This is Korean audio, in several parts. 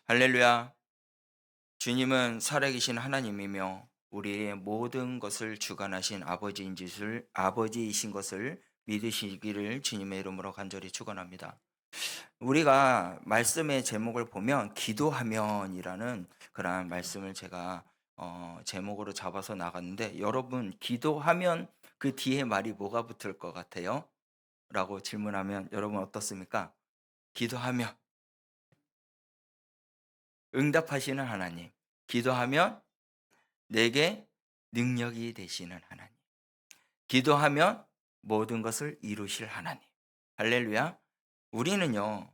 할렐루야. 주님은 살아계신 하나님이며 우리의 모든 것을 주관하신 아버지이신 것을 믿으시기를 주님의 이름으로 간절히 축원합니다. 우리가 말씀의 제목을 보면 기도하면이라는 그러한 말씀을 제가 제목으로 잡아서 나갔는데, 여러분 기도하면 그 뒤에 말이 뭐가 붙을 것 같아요? 라고 질문하면 여러분 어떻습니까? 기도하면 응답하시는 하나님, 기도하면 내게 능력이 되시는 하나님, 기도하면 모든 것을 이루실 하나님. 할렐루야. 우리는요,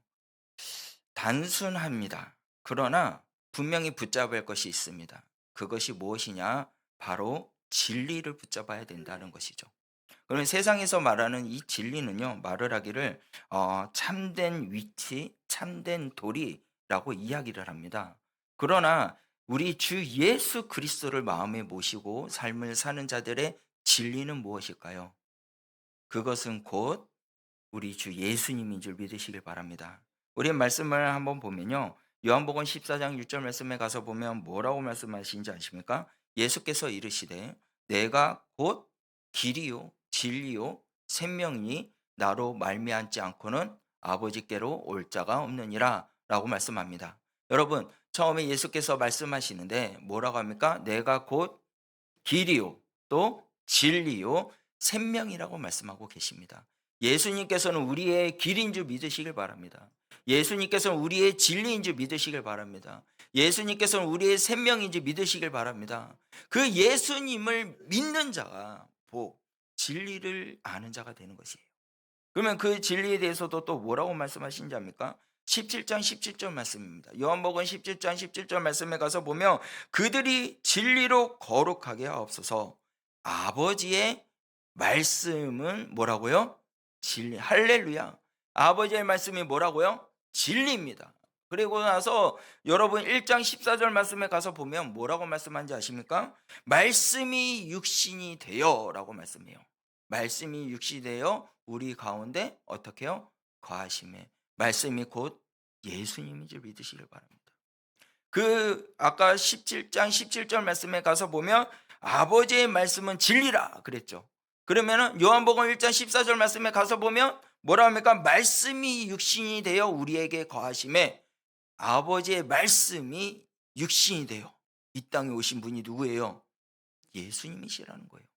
단순합니다. 그러나 분명히 붙잡을 것이 있습니다. 그것이 무엇이냐? 바로 진리를 붙잡아야 된다는 것이죠. 그러면 세상에서 말하는 이 진리는요, 말을 하기를 참된 위치, 참된 도리라고 이야기를 합니다. 그러나 우리 주 예수 그리스도를 마음에 모시고 삶을 사는 자들의 진리는 무엇일까요? 그것은 곧 우리 주 예수님인 줄 믿으시길 바랍니다. 우리 말씀을 한번 보면요, 요한복음 14장 6절 말씀에 가서 보면 뭐라고 말씀하시는지 아십니까? 예수께서 이르시되 내가 곧 길이요 진리요 생명이니 나로 말미암지 않고는 아버지께로 올 자가 없느니라 라고 말씀합니다. 여러분, 처음에 예수께서 말씀하시는데 뭐라고 합니까? 내가 곧 길이요 또 진리요 생명이라고 말씀하고 계십니다. 예수님께서는 우리의 길인 줄 믿으시길 바랍니다. 예수님께서는 우리의 진리인 줄 믿으시길 바랍니다. 예수님께서는 우리의 생명인 줄 믿으시길 바랍니다. 그 예수님을 믿는 자가 복, 진리를 아는 자가 되는 것이에요. 그러면 그 진리에 대해서도 또 뭐라고 말씀하신지 압니까? 17장 17절 말씀입니다. 요한복음 17장 17절 말씀에 가서 보면 그들이 진리로 거룩하게 하옵소서. 아버지의 말씀은 뭐라고요? 진리. 할렐루야. 아버지의 말씀이 뭐라고요? 진리입니다. 그리고 나서 여러분 1장 14절 말씀에 가서 보면 뭐라고 말씀하는지 아십니까? 말씀이 육신이 되어라고 말씀해요. 말씀이 육신이 되어 우리 가운데 어떻게 요? 거하심에. 말씀이 곧 예수님인 줄 믿으시길 바랍니다. 그 아까 17장 17절 말씀에 가서 보면 아버지의 말씀은 진리라 그랬죠. 그러면은 요한복음 1장 14절 말씀에 가서 보면 뭐라 합니까? 말씀이 육신이 되어 우리에게 거하심에. 아버지의 말씀이 육신이 되어 이 땅에 오신 분이 누구예요? 예수님이시라는 거예요.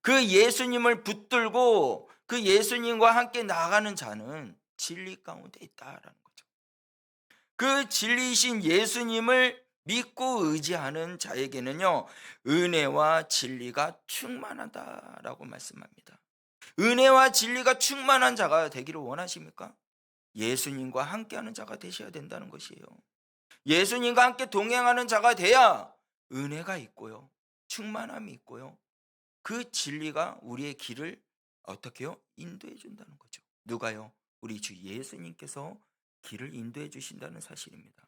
그 예수님을 붙들고 그 예수님과 함께 나가는 자는 진리 가운데 있다라는 거죠. 그 진리이신 예수님을 믿고 의지하는 자에게는요, 은혜와 진리가 충만하다라고 말씀합니다. 은혜와 진리가 충만한 자가 되기를 원하십니까? 예수님과 함께하는 자가 되셔야 된다는 것이에요. 예수님과 함께 동행하는 자가 돼야 은혜가 있고요, 충만함이 있고요, 그 진리가 우리의 길을 어떻게 요? 인도해 준다는 거죠. 누가요? 우리 주 예수님께서 길을 인도해 주신다는 사실입니다.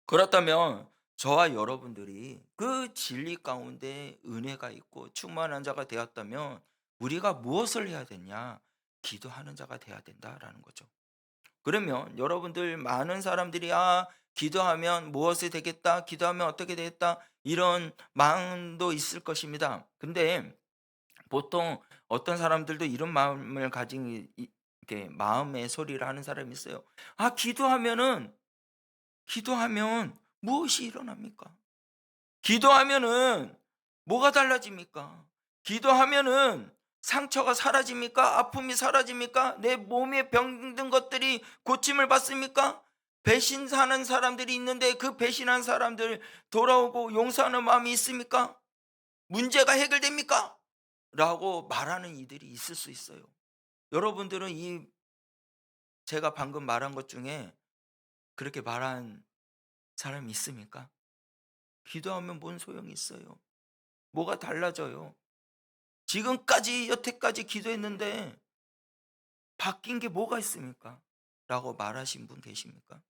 그렇다면 저와 여러분들이 그 진리 가운데 은혜가 있고 충만한 자가 되었다면 우리가 무엇을 해야 되냐? 기도하는 자가 돼야 된다라는 거죠. 그러면 여러분들 많은 사람들이 기도하면 무엇이 되겠다, 기도하면 어떻게 되겠다, 이런 마음도 있을 것입니다. 근데 보통 어떤 사람들도 이런 마음을 가진 이렇게 마음의 소리를 하는 사람이 있어요. 기도하면 무엇이 일어납니까? 기도하면은 뭐가 달라집니까? 기도하면은 상처가 사라집니까? 아픔이 사라집니까? 내 몸에 병든 것들이 고침을 받습니까? 배신하는 사람들이 있는데 그 배신한 사람들 돌아오고 용서하는 마음이 있습니까? 문제가 해결됩니까? 라고 말하는 이들이 있을 수 있어요. 여러분들은 이 제가 방금 말한 것 중에 그렇게 말한 사람이 있습니까? 기도하면 뭔 소용이 있어요? 뭐가 달라져요? 지금까지 여태까지 기도했는데 바뀐 게 뭐가 있습니까? 라고 말하신 분 계십니까?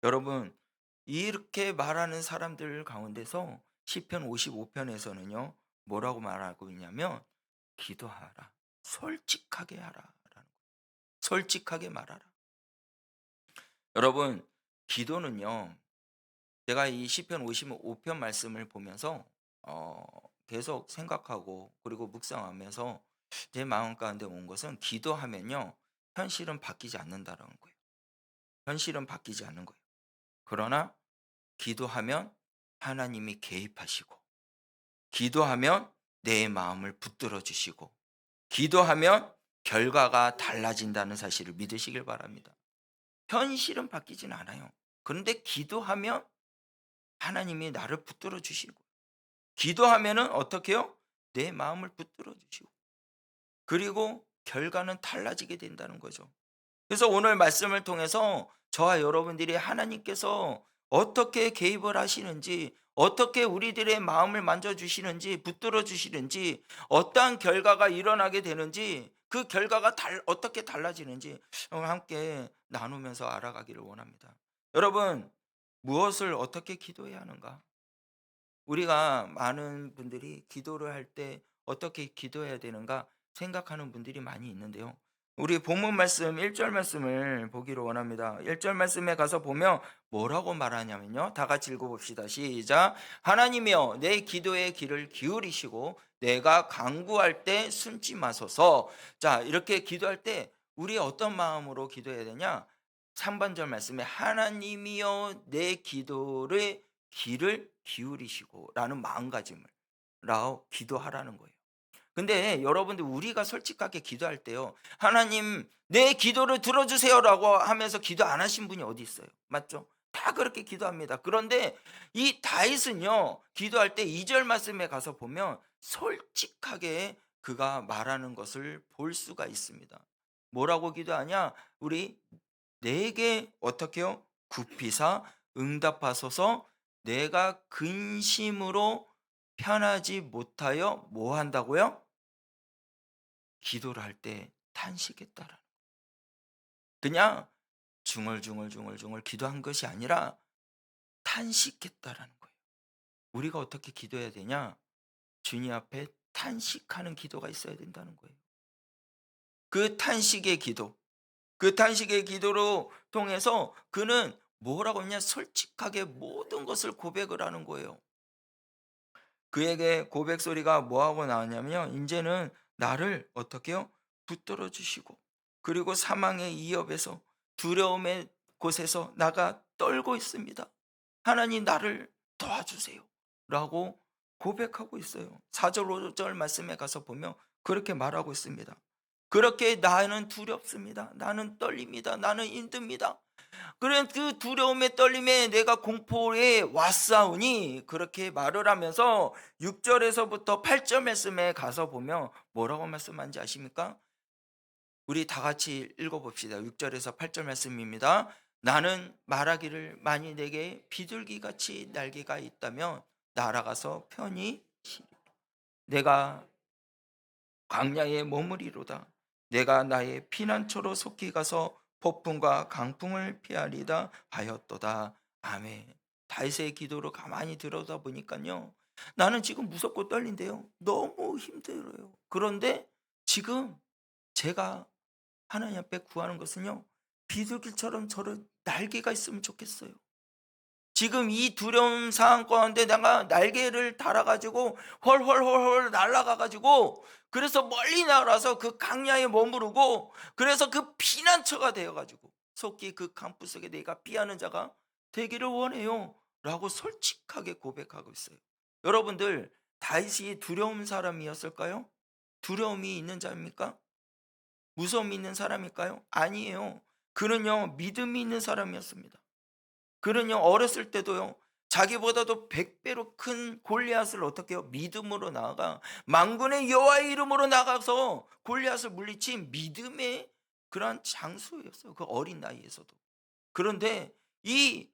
여러분, 이렇게 말하는 사람들 가운데서 시편 55편에서는요, 뭐라고 말하고 있냐면 기도하라, 솔직하게 하라 라는 거예요. 솔직하게 말하라. 여러분, 기도는요. 제가 이 시편 55편 말씀을 보면서 어 계속 생각하고 그리고 묵상하면서 제 마음 가운데 온 것은 기도하면요. 현실은 바뀌지 않는다라는 거예요. 현실은 바뀌지 않는 거예요. 그러나 기도하면 하나님이 개입하시고, 기도하면 내 마음을 붙들어 주시고, 기도하면 결과가 달라진다는 사실을 믿으시길 바랍니다. 현실은 바뀌진 않아요. 그런데 기도하면 하나님이 나를 붙들어 주시고, 기도하면은 어떻게 요? 내 마음을 붙들어 주시고, 그리고 결과는 달라지게 된다는 거죠. 그래서 오늘 말씀을 통해서 저와 여러분들이 하나님께서 어떻게 개입을 하시는지, 어떻게 우리들의 마음을 만져주시는지, 붙들어 주시는지, 어떠한 결과가 일어나게 되는지, 그 결과가 어떻게 달라지는지 함께 나누면서 알아가기를 원합니다. 여러분, 무엇을 어떻게 기도해야 하는가? 우리가 많은 분들이 기도를 할 때 어떻게 기도해야 되는가 생각하는 분들이 많이 있는데요. 우리 본문 말씀 1절 말씀을 보기로 원합니다. 1절 말씀에 가서 보면 뭐라고 말하냐면요. 다 같이 읽어봅시다. 시작. 하나님이여 내 기도의 귀를 기울이시고 내가 간구할 때 숨지 마소서. 자, 이렇게 기도할 때 우리 어떤 마음으로 기도해야 되냐? 3번절 말씀에 하나님이여 내 기도를 귀를 기울이시고 라는 마음가짐을 라고 기도하라는 거예요. 근데 여러분들 우리가 솔직하게 기도할 때요. 하나님 내 기도를 들어주세요라고 하면서 기도 안 하신 분이 어디 있어요? 맞죠? 다 그렇게 기도합니다. 그런데 이 다윗은요. 기도할 때 2절 말씀에 가서 보면 솔직하게 그가 말하는 것을 볼 수가 있습니다. 뭐라고 기도하냐? 우리 내게 어떻게요? 굽히사 응답하소서. 내가 근심으로 편하지 못하여 뭐 한다고요? 기도를 할 때 탄식했다라는. 그냥 중얼중얼 기도한 것이 아니라 탄식했다라는 거예요. 우리가 어떻게 기도해야 되냐? 주님 앞에 탄식하는 기도가 있어야 된다는 거예요. 그 탄식의 기도, 그 탄식의 기도로 통해서 그는 뭐라고 했냐? 솔직하게 모든 것을 고백을 하는 거예요. 그에게 고백 소리가 뭐하고 나왔냐면요. 이제는 나를 어떻게요? 붙들어 주시고, 그리고 사망의 위협에서 두려움의 곳에서 나가 떨고 있습니다. 하나님 나를 도와주세요. 라고 고백하고 있어요. 4절 5절 말씀에 가서 보면 그렇게 말하고 있습니다. 그렇게 나는 두렵습니다. 나는 떨립니다. 나는 힘듭니다. 그런 그 두려움에 떨림에 내가 공포에 왔사오니 그렇게 말을 하면서 6절에서부터 8절 말씀에 가서 보면 뭐라고 말씀하는지 아십니까? 우리 다 같이 읽어봅시다. 6절에서 8절 말씀입니다. 나는 말하기를 만일 내게 비둘기같이 날개가 있다면 날아가서 편히 쉬리라. 내가 광야에 머무리로다. 내가 나의 피난처로 속히 가서 폭풍과 강풍을 피하리다 하였도다. 아멘. 다윗의 기도를 가만히 들여다 보니까요. 나는 지금 무섭고 떨린데요. 너무 힘들어요. 그런데 지금 제가 하나님 앞에 구하는 것은요. 비둘기처럼 저를 날개가 있으면 좋겠어요. 지금 이 두려움 상황 가운데 내가 날개를 달아가지고 헐헐헐헐 날아가가지고 그래서 멀리 날아서 그 강야에 머무르고 그래서 그 피난처가 되어가지고 속히 그 강불 속에 내가 피하는 자가 되기를 원해요 라고 솔직하게 고백하고 있어요. 여러분들 다윗이 두려운 사람이었을까요? 두려움이 있는 자입니까? 무서움이 있는 사람일까요? 아니에요. 그는요 믿음이 있는 사람이었습니다. 그는요 어렸을 때도요 자기보다도 100배로 큰 골리앗을 어떻게 해요? 믿음으로 나아가 만군의 여호와의 이름으로 나가서 골리앗을 물리친 믿음의 그러한 장수였어요. 그 어린 나이에서도. 그런데 이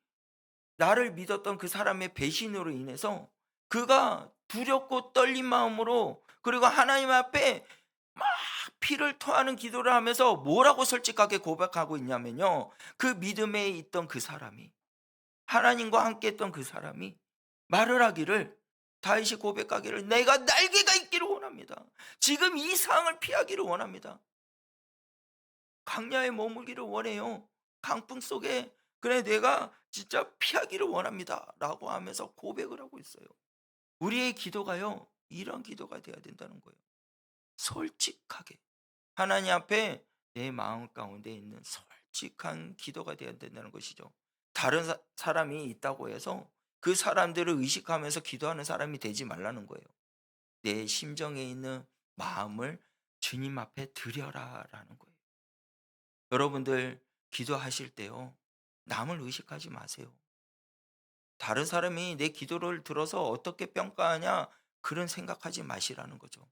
나를 믿었던 그 사람의 배신으로 인해서 그가 두렵고 떨린 마음으로 그리고 하나님 앞에 막 피를 토하는 기도를 하면서 뭐라고 솔직하게 고백하고 있냐면요. 그 믿음에 있던 그 사람이 하나님과 함께 했던 그 사람이 말을 하기를 다윗이 고백하기를 내가 날개가 있기를 원합니다. 지금 이 상황을 피하기를 원합니다. 강야에 머물기를 원해요. 강풍 속에 그래 내가 진짜 피하기를 원합니다.'라고 하면서 고백을 하고 있어요. 우리의 기도가요. 이런 기도가 돼야 된다는 거예요. 솔직하게 하나님 앞에 내 마음 가운데 있는 솔직한 기도가 돼야 된다는 것이죠. 다른 사람이 있다고 해서 그 사람들을 의식하면서 기도하는 사람이 되지 말라는 거예요. 내 심정에 있는 마음을 주님 앞에 드려라라는 거예요. 여러분들 기도하실 때요. 남을 의식하지 마세요. 다른 사람이 내 기도를 들어서 어떻게 평가하냐 그런 생각하지 마시라는 거죠.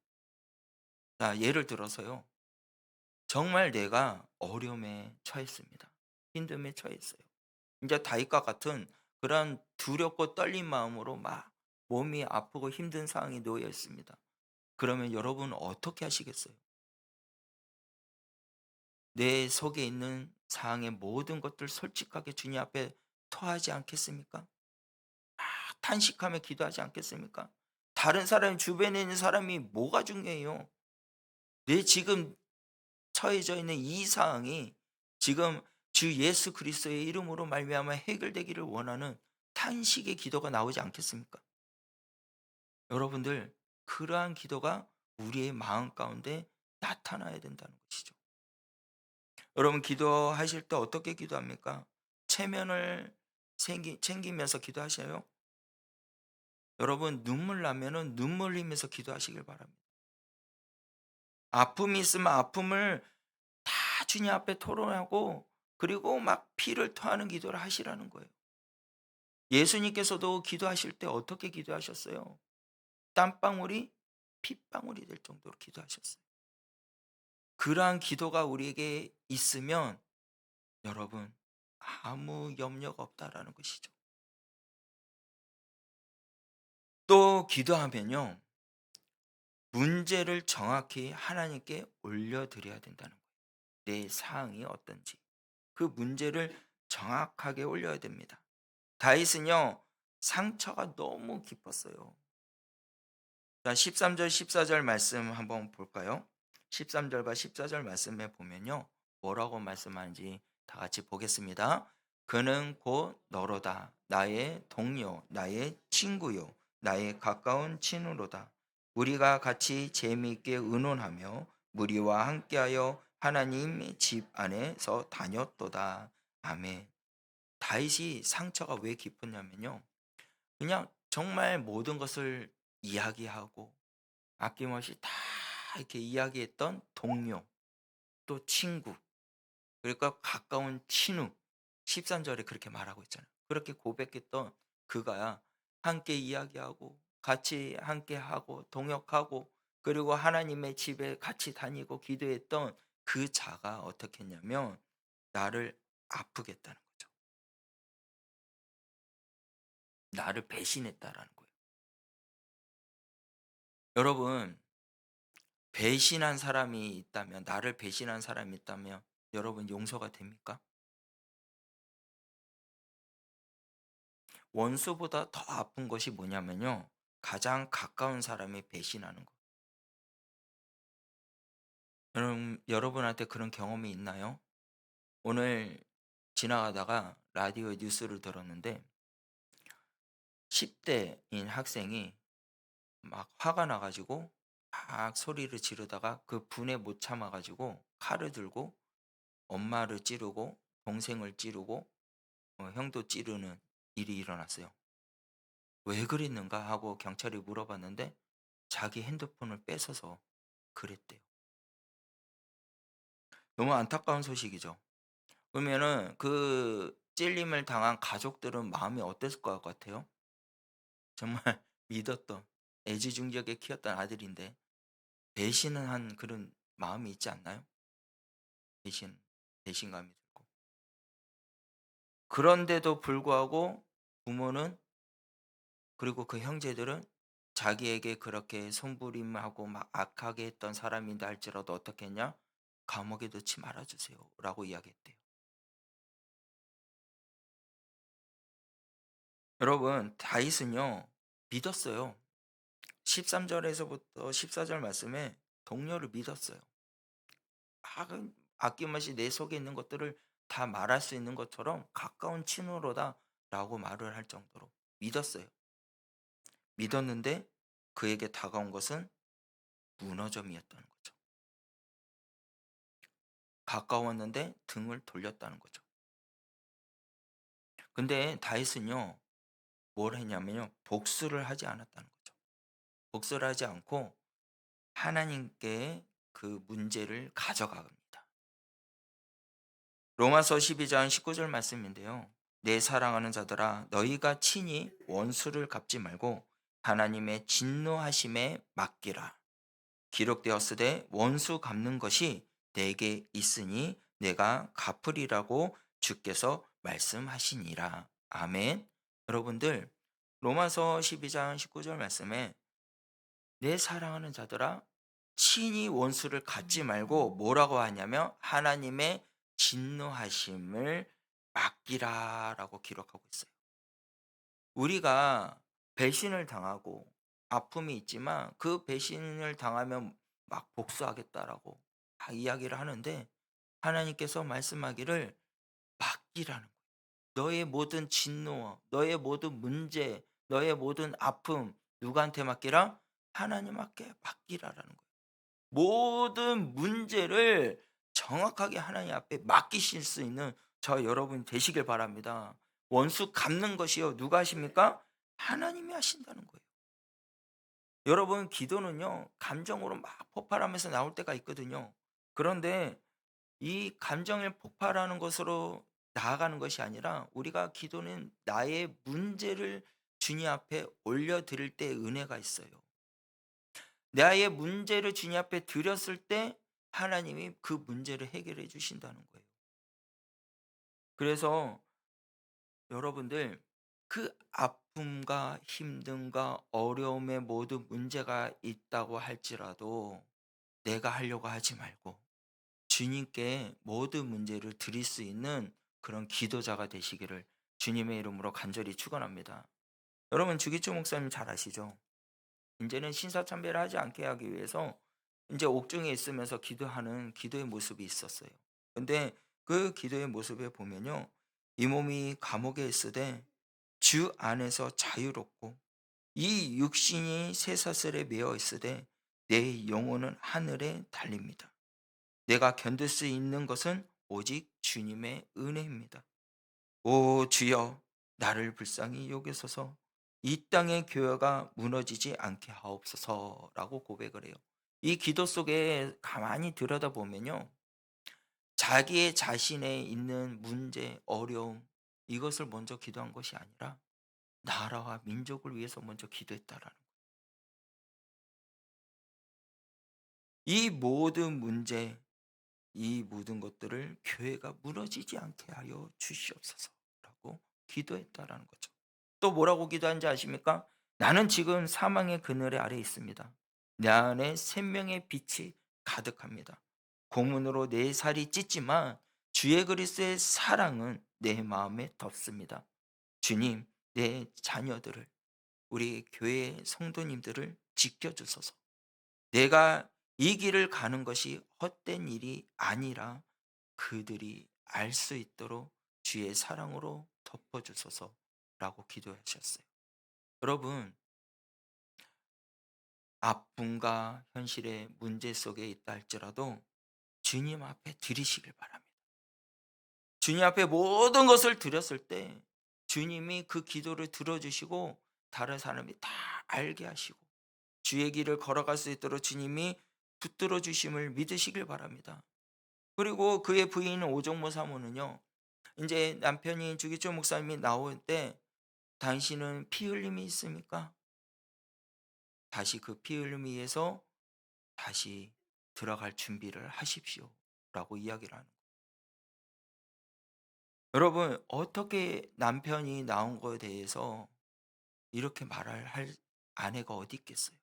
자, 예를 들어서요. 정말 내가 어려움에 처했습니다. 힘듦에 처했어요. 이제 다윗과 같은 그런 두렵고 떨린 마음으로 막 몸이 아프고 힘든 상황에 놓여 있습니다. 그러면 여러분 어떻게 하시겠어요? 내 속에 있는 상황의 모든 것들 솔직하게 주님 앞에 토하지 않겠습니까? 탄식하며 기도하지 않겠습니까? 다른 사람 주변에 있는 사람이 뭐가 중요해요? 내 지금 처해져 있는 이 상황이 지금 주 예수 그리스도의 이름으로 말미암아 해결되기를 원하는 탄식의 기도가 나오지 않겠습니까? 여러분들 그러한 기도가 우리의 마음 가운데 나타나야 된다는 것이죠. 여러분 기도하실 때 어떻게 기도합니까? 체면을 챙기면서 기도하셔요? 여러분 눈물 나면은 눈물 흘리면서 기도하시길 바랍니다. 아픔이 있으면 아픔을 다 주님 앞에 토로하고 그리고 막 피를 토하는 기도를 하시라는 거예요. 예수님께서도 기도하실 때 어떻게 기도하셨어요? 땀방울이 핏방울이 될 정도로 기도하셨어요. 그러한 기도가 우리에게 있으면 여러분 아무 염려가 없다라는 것이죠. 또 기도하면요. 문제를 정확히 하나님께 올려드려야 된다는 거예요. 내 상황이 어떤지. 그 문제를 정확하게 올려야 됩니다. 다윗은요. 상처가 너무 깊었어요. 자 13절 14절 말씀 한번 볼까요? 13절과 14절 말씀에 보면요. 뭐라고 말씀하는지 다 같이 보겠습니다. 그는 곧 너로다. 나의 동료, 나의 친구요, 나의 가까운 친구로다. 우리가 같이 재미있게 의논하며 무리와 함께하여 하나님 집 안에서 다녔도다. 아멘. 다윗이 상처가 왜 깊었냐면요. 그냥 정말 모든 것을 이야기하고 아낌없이 다 이렇게 이야기했던 동료, 또 친구, 그러니까 가까운 친구. 13절에 그렇게 말하고 있잖아요. 그렇게 고백했던 그가 함께 이야기하고 같이 함께하고 동역하고 그리고 하나님의 집에 같이 다니고 기도했던 그 자가 어떻게 했냐면 나를 아프겠다는 거죠. 나를 배신했다라는 거예요. 여러분 배신한 사람이 있다면 나를 배신한 사람이 있다면 여러분 용서가 됩니까? 원수보다 더 아픈 것이 뭐냐면요. 가장 가까운 사람이 배신하는 거. 여러분한테 그런 경험이 있나요? 오늘 지나가다가 라디오 뉴스를 들었는데 10대인 학생이 막 화가 나 가지고 막 소리를 지르다가 그 분에 못 참아 가지고 칼을 들고 엄마를 찌르고 동생을 찌르고 형도 찌르는 일이 일어났어요. "왜 그랬는가?" 하고 경찰이 물어봤는데 자기 핸드폰을 뺏어서 그랬대요. 너무 안타까운 소식이죠. 그러면은 그 찔림을 당한 가족들은 마음이 어땠을 것 같아요? 정말 믿었던 애지중지하게 키웠던 아들인데 배신을 한 그런 마음이 있지 않나요? 배신, 배신감이 들고. 그런데도 불구하고 부모는 그리고 그 형제들은 자기에게 그렇게 손부림하고 막 악하게 했던 사람인다 할지라도 어떻게 했냐? "감옥에 넣지 말아 주세요."라고 이야기했대요. 여러분 다윗은요 믿었어요. 13절에서부터 14절 말씀에 동료를 믿었어요. 아 아낌없이 내 속에 있는 것들을 다 말할 수 있는 것처럼 가까운 친구로다라고 말을 할 정도로 믿었어요. 믿었는데 그에게 다가온 것은 무너점이었다는 거죠. 가까웠는데 등을 돌렸다는 거죠. 근데 다윗은요, 뭘 했냐면요, 복수를 하지 않았다는 거죠. 복수를 하지 않고 하나님께 그 문제를 가져갑니다. 로마서 12장 19절 말씀인데요. 내 사랑하는 자들아 너희가 친히 원수를 갚지 말고 하나님의 진노하심에 맡기라. 기록되었으되 원수 갚는 것이 내게 있으니 내가 갚으리라고 주께서 말씀하시니라. 아멘. 여러분들, 로마서 12장 19절 말씀에 내 사랑하는 자들아 친히 원수를 갚지 말고 뭐라고 하냐면 하나님의 진노하심을 맡기라라고 기록하고 있어요. 우리가 배신을 당하고 아픔이 있지만 그 배신을 당하면 막 복수하겠다라고 막 이야기를 하는데 하나님께서 말씀하기를 맡기라는 거예요. 너의 모든 진노, 너의 모든 문제, 너의 모든 아픔 누구한테 맡기라? 하나님께 맡기라라는 거예요. 모든 문제를 정확하게 하나님 앞에 맡기실 수 있는 저 여러분 되시길 바랍니다. 원수 갚는 것이요 누가 하십니까? 하나님이 하신다는 거예요. 여러분 기도는요 감정으로 막 폭발하면서 나올 때가 있거든요. 그런데 이 감정을 폭발하는 것으로 나아가는 것이 아니라 우리가 기도는 나의 문제를 주님 앞에 올려드릴 때 은혜가 있어요. 나의 문제를 주님 앞에 드렸을 때 하나님이 그 문제를 해결해 주신다는 거예요. 그래서 여러분들 그 아픔과 힘듦과 어려움에 모두 문제가 있다고 할지라도 내가 하려고 하지 말고 주님께 모든 문제를 드릴 수 있는 그런 기도자가 되시기를 주님의 이름으로 간절히 축원합니다. 여러분 주기초 목사님 잘 아시죠? 이제는 신사참배를 하지 않게 하기 위해서 이제 옥중에 있으면서 기도하는 기도의 모습이 있었어요. 근데 그 기도의 모습에 보면요. 이 몸이 감옥에 있으되 주 안에서 자유롭고 이 육신이 쇠사슬에 매어 있으되 내 영혼은 하늘에 달립니다. 내가 견딜 수 있는 것은 오직 주님의 은혜입니다. 오 주여 나를 불쌍히 여기소서 이 땅의 교회가 무너지지 않게 하옵소서라고 고백을 해요. 이 기도 속에 가만히 들여다보면요. 자기의 자신에 있는 문제, 어려움 이것을 먼저 기도한 것이 아니라 나라와 민족을 위해서 먼저 기도했다라는 거예요. 이 모든 문제, 이 모든 것들을 교회가 무너지지 않게 하여 주시옵소서라고 기도했다라는 거죠. 또 뭐라고 기도한지 아십니까? 나는 지금 사망의 그늘의 아래 있습니다. 내 안에 생명의 빛이 가득합니다. 고문으로 내 살이 찢지만 주의 그리스도의 사랑은 내 마음에 덮습니다. 주님, 내 자녀들을 우리 교회 성도님들을 지켜주소서. 내가 이 길을 가는 것이 헛된 일이 아니라 그들이 알 수 있도록 주의 사랑으로 덮어주소서라고 기도하셨어요. 여러분, 아픔과 현실의 문제 속에 있다 할지라도 주님 앞에 드리시길 바랍니다. 주님 앞에 모든 것을 드렸을 때 주님이 그 기도를 들어주시고 다른 사람이 다 알게 하시고 주의 길을 걸어갈 수 있도록 주님이 붙들어 주심을 믿으시길 바랍니다. 그리고 그의 부인 오정모 사모는요. 이제 남편이 주기조 목사님이 나올 때 당신은 피 흘림이 있습니까? 다시 그 피 흘림 위에서 다시 들어갈 준비를 하십시오. 라고 이야기를 하는 거예요. 여러분, 어떻게 남편이 나온 거에 대해서 이렇게 말을 할 아내가 어디 있겠어요?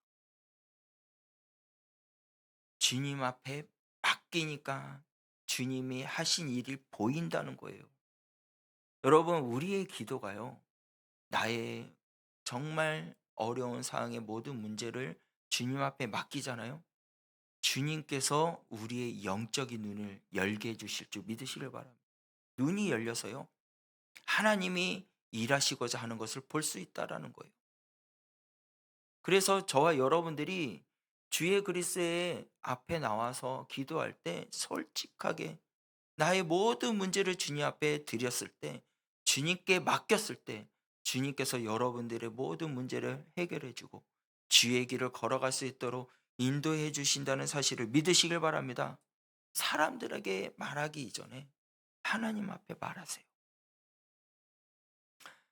주님 앞에 맡기니까 주님이 하신 일이 보인다는 거예요. 여러분, 우리의 기도가요. 나의 정말 어려운 상황의 모든 문제를 주님 앞에 맡기잖아요. 주님께서 우리의 영적인 눈을 열게 해 주실 줄 믿으시길 바랍니다. 눈이 열려서요. 하나님이 일하시고자 하는 것을 볼 수 있다라는 거예요. 그래서 저와 여러분들이 주의 그리스도의 앞에 나와서 기도할 때 솔직하게 나의 모든 문제를 주님 앞에 드렸을 때, 주님께 맡겼을 때 주님께서 여러분들의 모든 문제를 해결해 주고 주의 길을 걸어갈 수 있도록 인도해 주신다는 사실을 믿으시길 바랍니다. 사람들에게 말하기 이전에 하나님 앞에 말하세요.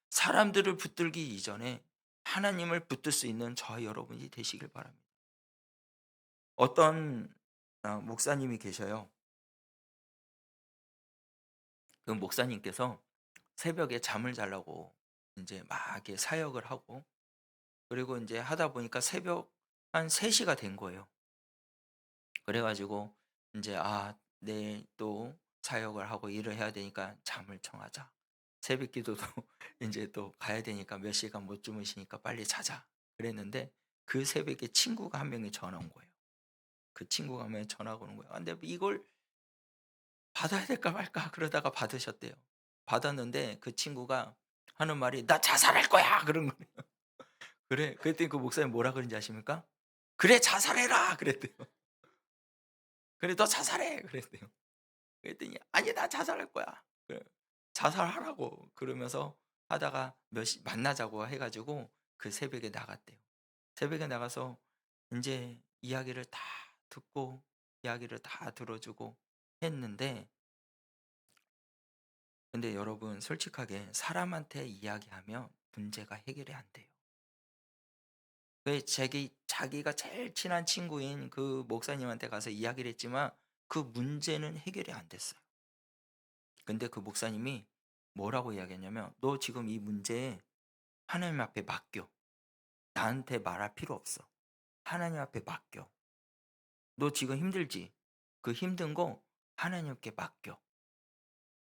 사람들을 붙들기 이전에 하나님을 붙들 수 있는 저와 여러분이 되시길 바랍니다. 어떤 목사님이 계셔요. 그 목사님께서 새벽에 잠을 자려고 이제 막 이렇게 사역을 하고, 그리고 이제 하다 보니까 새벽 한 3시가 된 거예요. 그래 가지고 인제 '아 내일 또 사역을 하고 일을 해야 되니까 잠을 청하자. 새벽 기도도 인제 또 가야 되니까 몇 시간 못 주무시니까 빨리 자자.' 그랬는데 그 새벽에 친구가 한 명이 전화 온 거예요. 그 친구가 한 명이 전화가 오는 거예요. 아 근데 이걸 받아야 될까 말까 그러다가 받으셨대요. 받았는데 그 친구가 하는 말이 "나 자살할 거야." 그런 거예요. 그래 그랬더니 그 목사님이 뭐라 그런지 아십니까? "그래 자살해라." 그랬대요. "그래 너 자살해." 그랬대요. 그랬더니 "아니 나 자살할 거야." 그 자살하라고 그러면서 하다가 몇 시 만나자고 해 가지고 그 새벽에 나갔대요. 새벽에 나가서 인제 이야기를 다 듣고 이야기를 다 들어 주고 했는데, 근데 여러분 솔직하게 사람한테 이야기하면 문제가 해결이 안 돼요. 왜 자기가 제일 친한 친구인 그 목사님한테 가서 이야기를 했지만 그 문제는 해결이 안 됐어요. 근데 그 목사님이 뭐라고 이야기했냐면 "너 지금 이 문제 하나님 앞에 맡겨. 나한테 말할 필요 없어. 하나님 앞에 맡겨. 너 지금 힘들지? 그 힘든 거 하나님께 맡겨.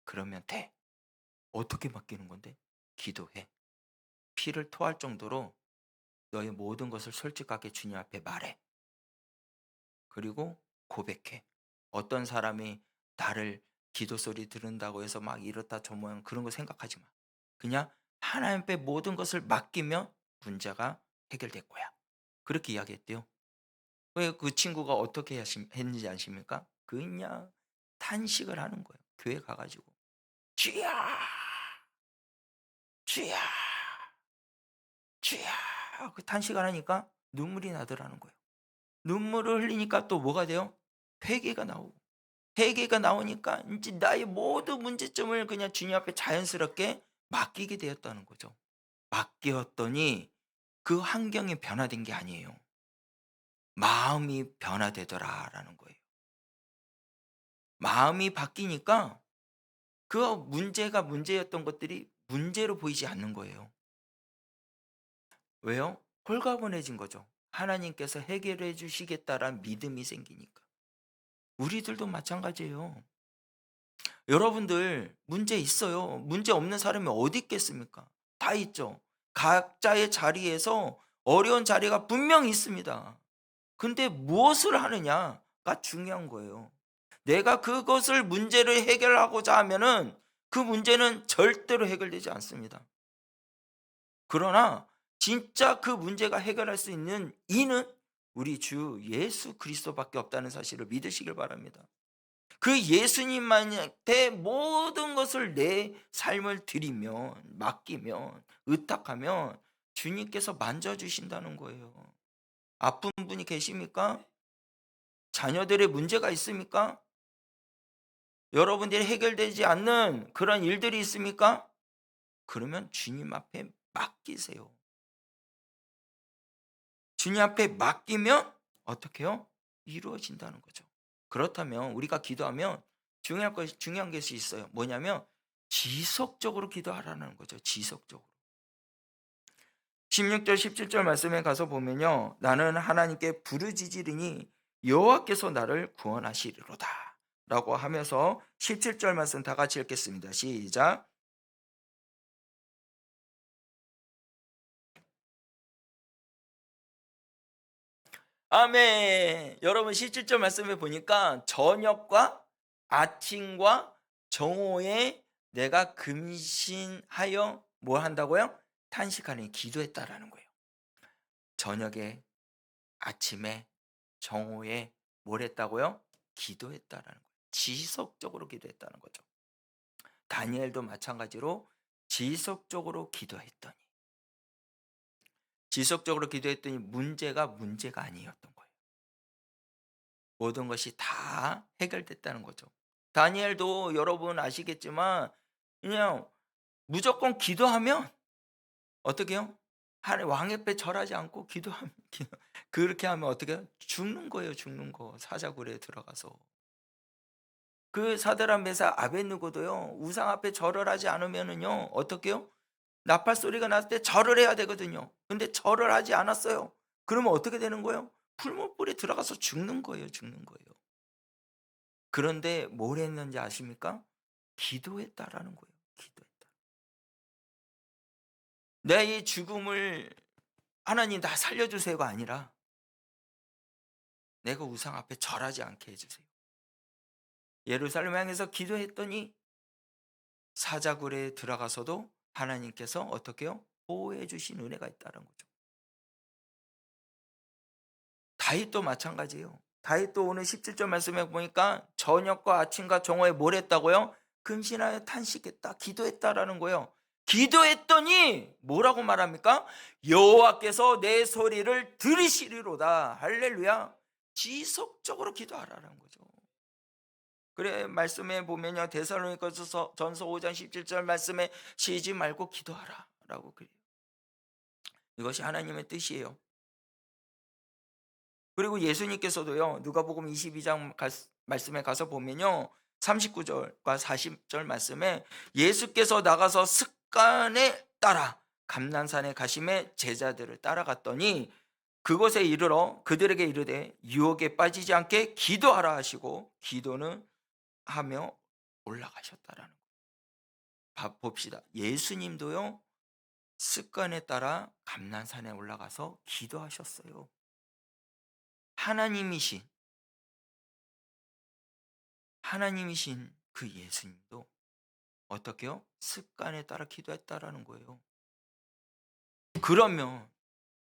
그러면 돼." 어떻게 맡기는 건데? 기도해. 피를 토할 정도로 너의 모든 것을 솔직하게 주님 앞에 말해. 그리고 고백해. 어떤 사람이 나를 기도 소리 들은다고 해서 막 이렇다 저런 그런 거 생각하지 마. 그냥 하나님 앞에 모든 것을 맡기면 문제가 해결될 거야. 그렇게 이야기했대요. 왜 그 친구가 어떻게 했는지 아십니까? 그냥 탄식을 하는 거예요. 교회 가 가지고 "주여, 주여, 주여." 그 탄식을 하니까 눈물이 나더라는 거예요. 눈물을 흘리니까 또 뭐가 돼요? 회개가 나오고, 회개가 나오니까 인제 나의 모든 문제점을 그냥 주님 앞에 자연스럽게 맡기게 되었다는 거죠. 맡겼더니 그 환경이 변화된 게 아니에요. 마음이 변화되더라라는 거예요. 마음이 바뀌니까 그 문제가 문제였던 것들이 문제로 보이지 않는 거예요. 왜요? 홀가분해진 거죠. 하나님께서 해결해 주시겠다라는 믿음이 생기니까. 우리들도 마찬가지예요. 여러분들 문제 있어요. 문제 없는 사람이 어디 있겠습니까? 다 있죠. 각자의 자리에서 어려운 자리가 분명히 있습니다. 근데 무엇을 하느냐가 중요한 거예요. 내가 그것을 문제를 해결하고자 하면은 그 문제는 절대로 해결되지 않습니다. 그러나 진짜 그 문제가 해결할 수 있는 이는 우리 주 예수 그리스도밖에 없다는 사실을 믿으시길 바랍니다. 그 예수님한테 모든 것을 내 삶을 드리면, 맡기면, 의탁하면 주님께서 만져주신다는 거예요. 아픈 분이 계십니까? 자녀들의 문제가 있습니까? 여러분들이 해결되지 않는 그런 일들이 있습니까? 그러면 주님 앞에 맡기세요. 주님 앞에 맡기면 어떻게 해요? 이루어진다는 거죠. 그렇다면 우리가 기도하면 중요한 것이 있어요. 뭐냐면 지속적으로 기도하라는 거죠. 지속적으로. 16절 17절 말씀에 가서 보면요. 나는 하나님께 부르짖으리니 여호와께서 나를 구원하시리로다. 라고 하면서 17절 말씀 다 같이 읽겠습니다. 시작. 아멘. 여러분 17절 말씀에 보니까 저녁과 아침과 정오의 내가 근신하여 뭐 한다고요? 탄식하니 기도했다라는 거예요. 저녁에, 아침에, 정오에 뭘 했다고요? 기도했다라는 거예요. 지속적으로 기도했다는 거죠. 다니엘도 마찬가지로 지속적으로 기도했더니 문제가 아니었던 거예요. 모든 것이 다 해결됐다는 거죠. 다니엘도 여러분 아시겠지만 그냥 무조건 기도하면 어떻게 해요? 왕의 배 절하지 않고 기도하면 그렇게 하면 어떻게 해요? 죽는 거예요, 죽는 거. 사자굴에 들어가서. 그 사드락 메사 아벳느고도요. 우상 앞에 절을 하지 않으면은요. 어떻게 해요? 나팔 소리가 났을 때 절을 해야 되거든요. 근데 절을 하지 않았어요. 그러면 어떻게 되는 거예요? 풀무불에 들어가서 죽는 거예요, 죽는 거예요. 그런데 뭘 했는지 아십니까? 기도했다라는 거예요. 기도했다. 내 이 죽음을 하나님 나 살려주세요가 아니라 내가 우상 앞에 절하지 않게 해주세요. 예루살렘 향해서 기도했더니 사자굴에 들어가서도 하나님께서 어떻게 해요? 보호해 주신 은혜가 있다는 거죠. 다윗도 마찬가지예요. 다윗도 오늘 17절 말씀에 보니까 저녁과 아침과 정오에 뭘 했다고요? 근신하여 탄식했다, 기도했다라는 거예요. 기도했더니 뭐라고 말합니까? 여호와께서 내 소리를 들으시리로다. 할렐루야. 지속적으로 기도하라는 거죠. 그래 말씀에 보면요. 데살로니가서 전서 5장 17절 말씀에 쉬지 말고 기도하라라고 그래요. 이것이 하나님의 뜻이에요. 그리고 예수님께서도요. 누가복음 22장 말씀에 가서 보면요. 39절과 40절 말씀에 예수께서 나가서 습관에 따라 감난산에 가심에 제자들을 따라갔더니 그곳에 이르러 그들에게 이르되 유혹에 빠지지 않게 기도하라 하시고 기도는 하며 올라가셨다라는 거. 봅시다. 예수님도요. 습관에 따라 감난산에 올라가서 기도하셨어요. 하나님이신 그 예수님도 어떻게요? 습관에 따라 기도했다라는 거예요. 그러면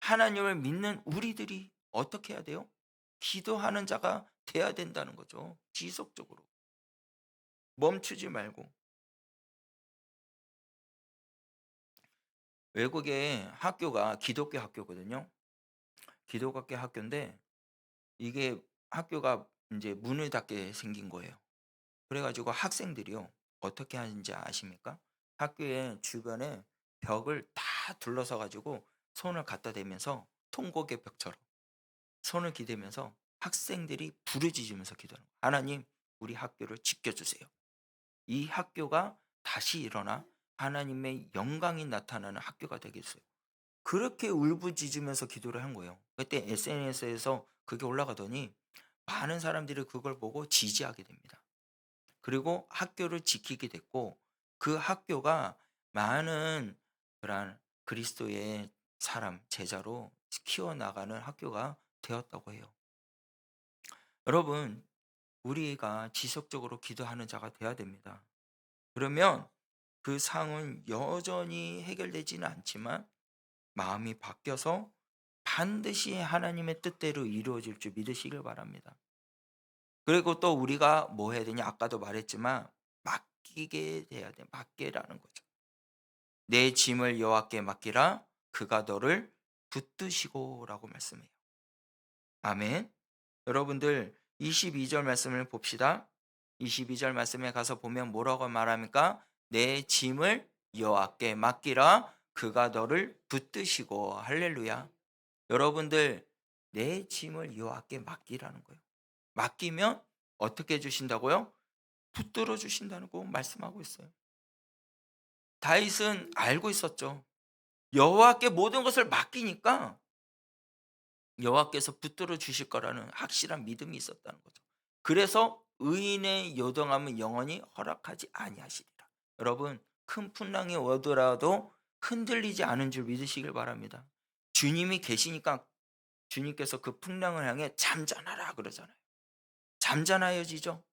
하나님을 믿는 우리들이 어떻게 해야 돼요? 기도하는 자가 돼야 된다는 거죠. 지속적으로 멈추지 말고. 외국의 학교가 기독교 학교거든요. 기독교 학교인데 이게 학교가 이제 문을 닫게 생긴 거예요. 그래가지고 학생들이요. 어떻게 하는지 아십니까? 학교의 주변에 벽을 다 둘러서 가지고 손을 갖다 대면서 통곡의 벽처럼 손을 기대면서 학생들이 부르짖으면서 기도하는 거예요. 하나님, 우리 학교를 지켜주세요. 이 학교가 다시 일어나 하나님의 영광이 나타나는 학교가 되게 해주세요. 그렇게 울부짖으면서 기도를 한 거예요. 그때 SNS에서 그게 올라가더니 많은 사람들이 그걸 보고 지지하게 됩니다. 그리고 학교를 지키게 됐고 그 학교가 많은 그런 그리스도의 사람, 제자로 키워나가는 학교가 되었다고 해요. 여러분, 우리가 지속적으로 기도하는 자가 되어야 됩니다. 그러면 그 상은 여전히 해결되지는 않지만 마음이 바뀌어서 반드시 하나님의 뜻대로 이루어질 줄 믿으시길 바랍니다. 그리고 또 우리가 뭐 해야 되냐? 아까도 말했지만 맡기게 돼야 돼. 맡기라는 거죠. 내 짐을 여호와께 맡기라. 그가 너를 붙드시고라고 말씀해요. 아멘. 여러분들 22절 말씀을 봅시다. 22절 말씀에 가서 보면 뭐라고 말합니까? 내 짐을 여호와께 맡기라. 그가 너를 붙드시고. 할렐루야. 여러분들 내 짐을 여호와께 맡기라는 거예요. 맡기면 어떻게 해 주신다고요? 붙들어 주신다고 말씀하고 있어요. 다윗은 알고 있었죠. 여호와께 모든 것을 맡기니까 여호와께서 붙들어 주실 거라는 확실한 믿음이 있었다는 거죠. 그래서 의인의 요동함은 영원히 허락하지 아니하시리라. 여러분 큰 풍랑이 오더라도 흔들리지 않은 줄 믿으시길 바랍니다. 주님이 계시니까 주님께서 그 풍랑을 향해 잠잠하라 그러잖아요. 잠잠하여지죠.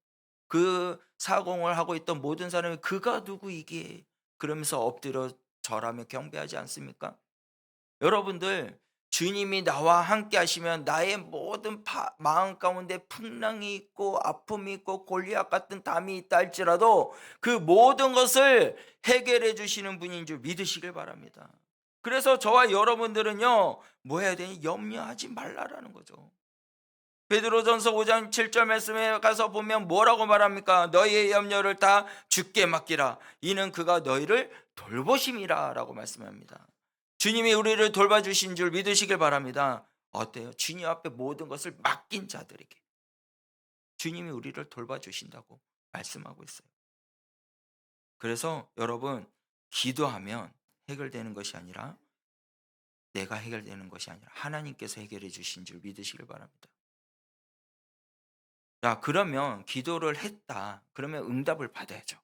그 사공을 하고 있던 모든 사람이 그가 누구이기에 그러면서 엎드려 절하며 경배하지 않습니까? 여러분들, 주님이 나와 함께 하시면 나의 모든 마음 가운데 풍랑이 있고 아픔이 있고 골리앗 같은 담이 있다 할지라도 그 모든 것을 해결해 주시는 분인 줄 믿으시길 바랍니다. 그래서 저와 여러분들은요, 뭐 해야 되니? 염려하지 말라라는 거죠. 베드로전서 5장 7절 말씀에 가서 보면 뭐라고 말합니까? 너희의 염려를 다 주께 맡기라. 이는 그가 너희를 돌보심이라 라고 말씀합니다. 주님이 우리를 돌봐주신 줄 믿으시길 바랍니다. 어때요? 주님 앞에 모든 것을 맡긴 자들에게 주님이 우리를 돌봐주신다고 말씀하고 있어요. 그래서 여러분, 기도하면 해결되는 것이 아니라 내가 해결되는 것이 아니라 하나님께서 해결해 주신 줄 믿으시길 바랍니다. 자, 그러면 기도를 했다. 그러면 응답을 받아야죠.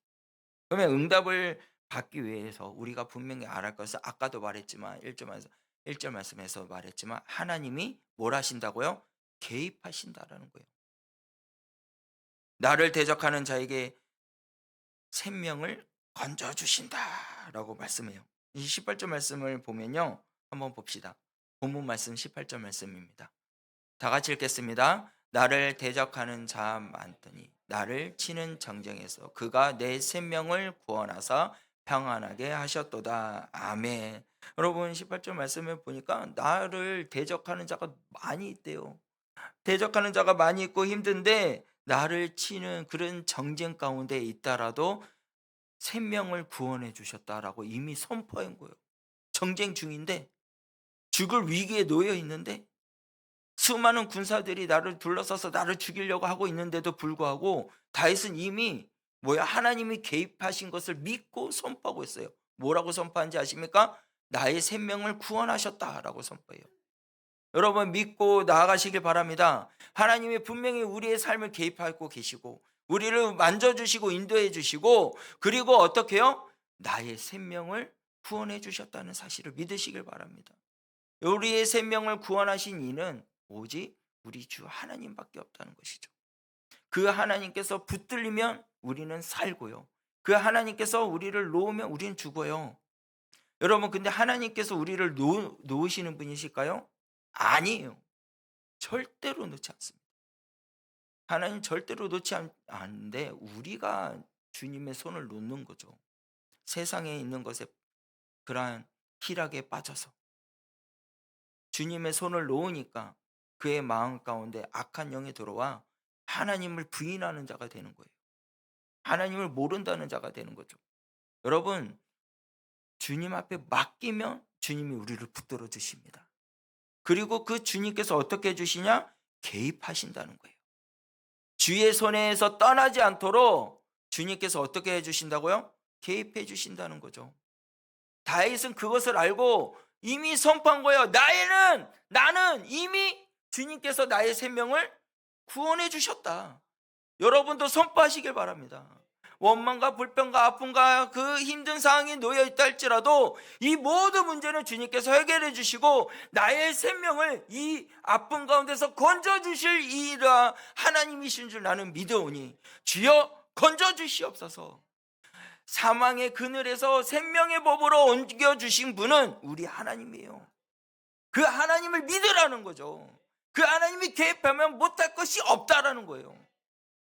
그러면 응답을 받기 위해서 우리가 분명히 알아야 할 것은 아까도 말했지만 1절 말씀에서 말했지만 하나님이 뭘 하신다고요? 개입하신다라는 거예요. 나를 대적하는 자에게 생명을 건져 주신다라고 말씀해요. 이 18절 말씀을 보면요. 한번 봅시다. 본문 말씀 18절 말씀입니다. 다 같이 읽겠습니다. 나를 대적하는 자 많더니 나를 치는 정쟁에서 그가 내 생명을 구원하사 평안하게 하셨도다. 아멘. 여러분, 18절 말씀을 보니까 나를 대적하는 자가 많이 있대요. 대적하는 자가 많이 있고 힘든데 나를 치는 그런 정쟁 가운데 있다라도 생명을 구원해 주셨다라고 이미 선포한 거예요. 정쟁 중인데, 죽을 위기에 놓여 있는데 수많은 군사들이 나를 둘러서서 나를 죽이려고 하고 있는데도 불구하고 다윗은 이미 하나님이 개입하신 것을 믿고 선포하고 있어요. 뭐라고 선포한지 아십니까? 나의 생명을 구원하셨다라고 선포해요. 여러분, 믿고 나아가시길 바랍니다. 하나님이 분명히 우리의 삶을 개입하고 계시고 우리를 만져주시고 인도해 주시고 그리고 어떻게 해요? 나의 생명을 구원해 주셨다는 사실을 믿으시길 바랍니다. 우리의 생명을 구원하신 이는 오직 우리 주 하나님밖에 없다는 것이죠. 그 하나님께서 붙들리면 우리는 살고요. 그 하나님께서 우리를 놓으면 우리는 죽어요. 여러분, 근데 하나님께서 우리를 놓으시는 분이실까요? 아니에요. 절대로 놓지 않습니다. 하나님 절대로 놓지 않는데 우리가 주님의 손을 놓는 거죠. 세상에 있는 것에 그러한 희락에 빠져서 주님의 손을 놓으니까 그의 마음 가운데 악한 영이 들어와 하나님을 부인하는 자가 되는 거예요. 하나님을 모른다는 자가 되는 거죠. 여러분, 주님 앞에 맡기면 주님이 우리를 붙들어 주십니다. 그리고 그 주님께서 어떻게 해주시냐? 개입하신다는 거예요. 주의 손에서 떠나지 않도록 주님께서 어떻게 해주신다고요? 개입해 주신다는 거죠. 다윗은 그것을 알고 이미 선포한 거예요. 나는 이미 주님께서 나의 생명을 구원해 주셨다. 여러분도 선포하시길 바랍니다. 원망과 불평과 아픔과 그 힘든 상황이 놓여 있다 할지라도 이 모든 문제는 주님께서 해결해 주시고 나의 생명을 이 아픔 가운데서 건져 주실 이라 하나님이신 줄 나는 믿어오니 주여 건져 주시옵소서. 사망의 그늘에서 생명의 법으로 옮겨주신 분은 우리 하나님이에요. 그 하나님을 믿으라는 거죠. 그 하나님이 개입하면 못할 것이 없다라는 거예요.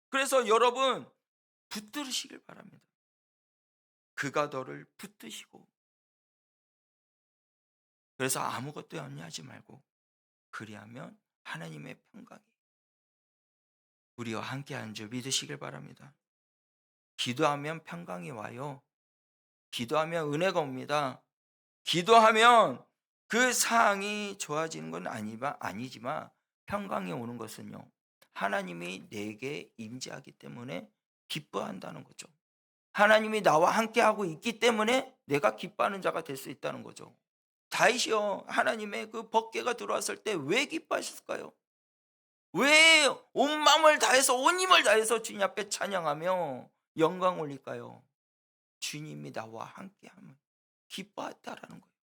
그래서 여러분, 붙들으시길 바랍니다. 그가 너를 붙드시고, 그래서 아무것도 염려하지 말고 그리하면 하나님의 평강이 우리와 함께하는 줄 믿으시길 바랍니다. 기도하면 평강이 와요. 기도하면 은혜가 옵니다. 기도하면 그 상황이 좋아지는 건 아니지만 평강이 오는 것은요, 하나님이 내게 임재하기 때문에 기뻐한다는 거죠. 하나님이 나와 함께하고 있기 때문에 내가 기뻐하는 자가 될 수 있다는 거죠. 다윗이요, 하나님의 그 법궤가 들어왔을 때 왜 기뻐하셨을까요? 왜 온 마음을 다해서 온 힘을 다해서 주님 앞에 찬양하며 영광 올릴까요? 주님이 나와 함께하면 기뻐했다라는 거예요.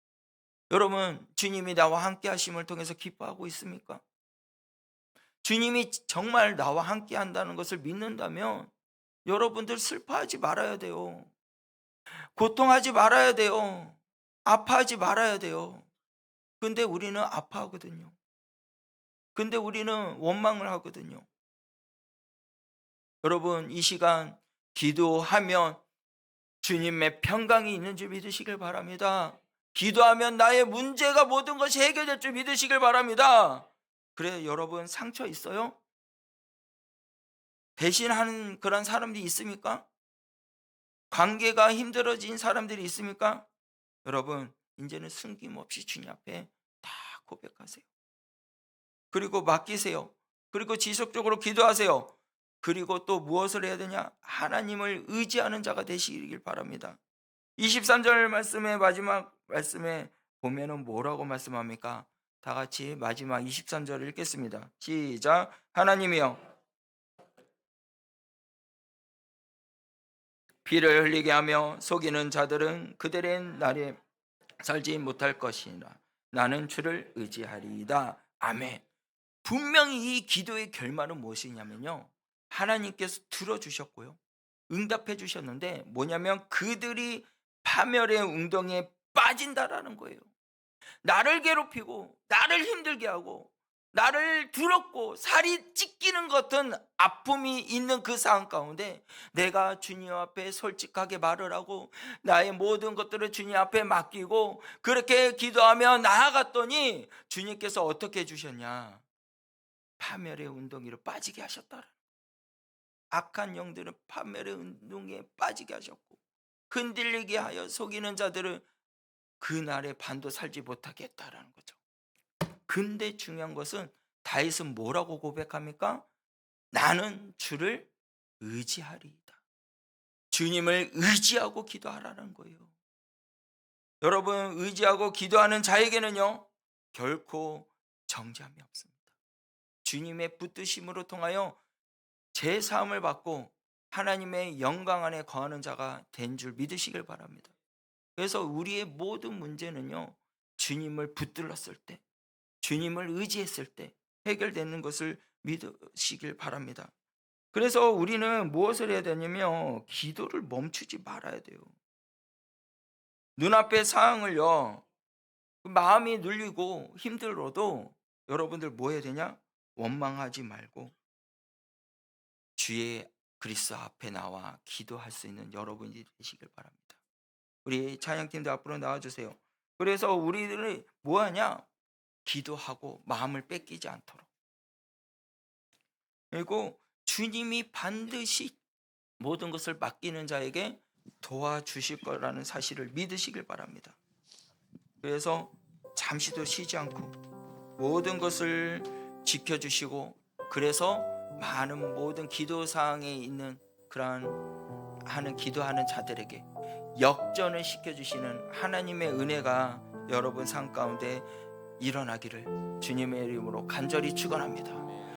여러분, 주님이 나와 함께 하심을 통해서 기뻐하고 있습니까? 주님이 정말 나와 함께 한다는 것을 믿는다면 여러분들 슬퍼하지 말아야 돼요. 고통하지 말아야 돼요. 아파하지 말아야 돼요. 근데 우리는 아파하거든요. 근데 우리는 원망을 하거든요. 여러분, 이 시간 기도하면 주님의 평강이 있는 줄 믿으시길 바랍니다. 기도하면 나의 문제가 모든 것이 해결될 줄 믿으시길 바랍니다. 그래, 여러분 상처 있어요? 배신하는 그런 사람들이 있습니까? 관계가 힘들어진 사람들이 있습니까? 여러분, 이제는 숨김없이 주님 앞에 다 고백하세요. 그리고 맡기세요. 그리고 지속적으로 기도하세요. 그리고 또 무엇을 해야 되냐? 하나님을 의지하는 자가 되시길 바랍니다. 23절 말씀의 마지막 말씀에 보면은 뭐라고 말씀합니까? 다 같이 마지막 23절을 읽겠습니다. 시작. 하나님이여, 피를 흘리게 하며 속이는 자들은 그들의 날에 살지 못할 것이라. 나는 주를 의지하리이다. 아멘. 분명히 이 기도의 결말은 무엇이냐면요, 하나님께서 들어주셨고요, 응답해 주셨는데 뭐냐면 그들이 파멸의 웅덩이에 빠진다라는 거예요. 나를 괴롭히고 나를 힘들게 하고 나를 두렵고 살이 찢기는 같은 아픔이 있는 그 상황 가운데 내가 주님 앞에 솔직하게 말을 하고 나의 모든 것들을 주님 앞에 맡기고 그렇게 기도하며 나아갔더니 주님께서 어떻게 해주셨냐? 파멸의 운동이로 빠지게 하셨다. 악한 영들은 파멸의 운동에 빠지게 하셨고 흔들리게 하여 속이는 자들은 그날의 반도 살지 못하게 했다라는 거죠. 근데 중요한 것은 다윗은 뭐라고 고백합니까? 나는 주를 의지하리이다. 주님을 의지하고 기도하라는 거예요. 여러분, 의지하고 기도하는 자에게는요, 결코 정죄함이 없습니다. 주님의 붙드심으로 통하여 제 사함을 받고 하나님의 영광 안에 거하는 자가 된 줄 믿으시길 바랍니다. 그래서 우리의 모든 문제는요, 주님을 붙들었을 때, 주님을 의지했을 때 해결되는 것을 믿으시길 바랍니다. 그래서 우리는 무엇을 해야 되냐면 기도를 멈추지 말아야 돼요. 눈앞의 상황을요, 마음이 눌리고 힘들어도 여러분들 뭐 해야 되냐? 원망하지 말고 주의 그리스도 앞에 나와 기도할 수 있는 여러분이 되시길 바랍니다. 우리 찬양팀도 앞으로 나와주세요. 그래서 우리들은 뭐하냐? 기도하고 마음을 뺏기지 않도록. 그리고 주님이 반드시 모든 것을 맡기는 자에게 도와주실 거라는 사실을 믿으시길 바랍니다. 그래서 잠시도 쉬지 않고 모든 것을 지켜주시고, 그래서 많은 모든 기도사항에 있는 그러한 기도하는 자들에게 역전을 시켜주시는 하나님의 은혜가 여러분 삶 가운데 일어나기를 주님의 이름으로 간절히 축원합니다.